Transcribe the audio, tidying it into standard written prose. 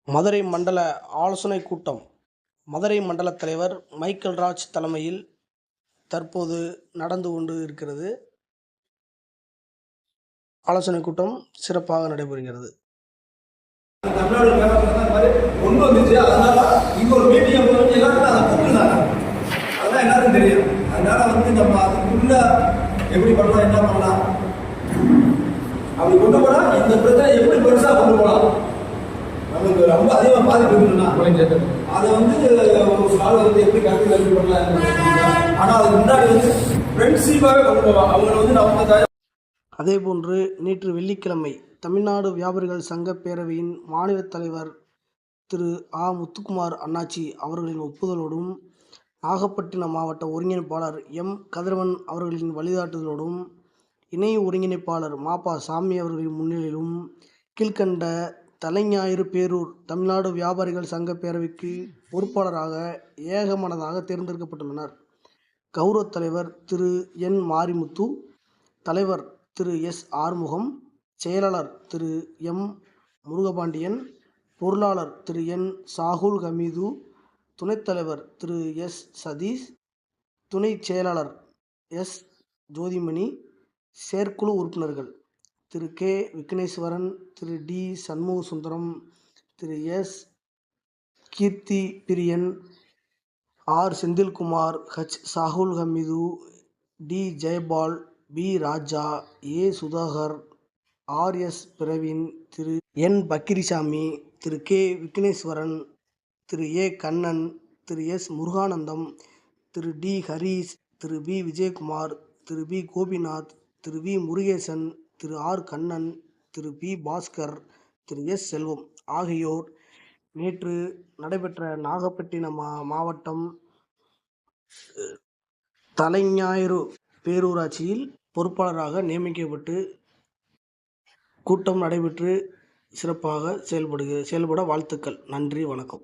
மதுரை மண்டல ஆலோசனைக் கூட்டம் மதுரை மண்டல தலைவர் மைக்கேல் ராஜ் தலைமையில் தற்போது நடந்து கொண்டு இருக்கிறது. ஆலோசனைக் கூட்டம் சிறப்பாக நடைபெறுகிறது. எப்படி பண்ணலாம், என்ன பண்ணலாம், அப்படி கொண்டு போனா இந்த பிரச்சனை எப்படி பெருசா கொண்டு போகலாம். நமக்கு ரொம்ப அதிகமாக பாதிப்பு இருக்குன்னா அதை ஒரு சாலை எப்படி கருத்து கல்வி பண்ணலாம். ஆனால் அதுக்கு முன்னாடி ஃப்ரெண்ட்ஷிப்பாகவே கொண்டு போவாங்க. அவங்க நம்ம. அதேபோன்று நேற்று வெள்ளிக்கிழமை தமிழ்நாடு வியாபாரிகள் சங்க பேரவையின் மாநில தலைவர் திரு ஆ. முத்துக்குமார் அண்ணாச்சி அவர்களின் ஒப்புதலோடும் நாகப்பட்டினம் மாவட்ட ஒருங்கிணைப்பாளர் எம். கதிரவன் அவர்களின் வழிகாட்டுதலோடும் இணை ஒருங்கிணைப்பாளர் மாபா சாமி அவர்களின் முன்னிலையிலும் கீழ்கண்ட தலைஞாயிறு பேரூர் தமிழ்நாடு வியாபாரிகள் சங்க பேரவைக்கு பொறுப்பாளராக ஏகமனதாக தேர்ந்தெடுக்கப்பட்டுள்ளனர். கௌரவ தலைவர் திரு என். மாரிமுத்து, தலைவர் திரு எஸ். ஆறுமுகம், செயலாளர் திரு எம். முருகபாண்டியன், பொருளாளர் திரு என். சாகுல் ஹமீது, துணைத் தலைவர் திரு எஸ். சதீஷ், துணை செயலாளர் எஸ். ஜோதிமணி, செயற்குழு உறுப்பினர்கள் Thiru K. Vigneswaran, Thiru D. Shanmugasundaram, Thiru S. Keerthi Priyan, R. Senthilkumar, H. Sahul Hameed, D. Jayapal, P. Raja, A. Sudhakar, R. S. Praveen, Thiru N. Pakkirisamy, Thiru K. Vigneswaran, Thiru A. Kannan, Thiru S. Muruganandam, Thiru D. Harish, Thiru P. Vijayakumar, Thiru P. Gopinath, Thiru V. Murugesan, Thiru R. Kannan, Thiru P. Bhaskar, Thiru S. Selvam ஆகியோர் நேற்று நடைபெற்ற நாகப்பட்டினம் மாவட்டம் தலைஞாயிறு பேரூராட்சியில் பொறுப்பாளராக நியமிக்கப்பட்டு கூட்டம் நடைபெற்று சிறப்பாக செயல்பட வாழ்த்துக்கள். நன்றி, வணக்கம்.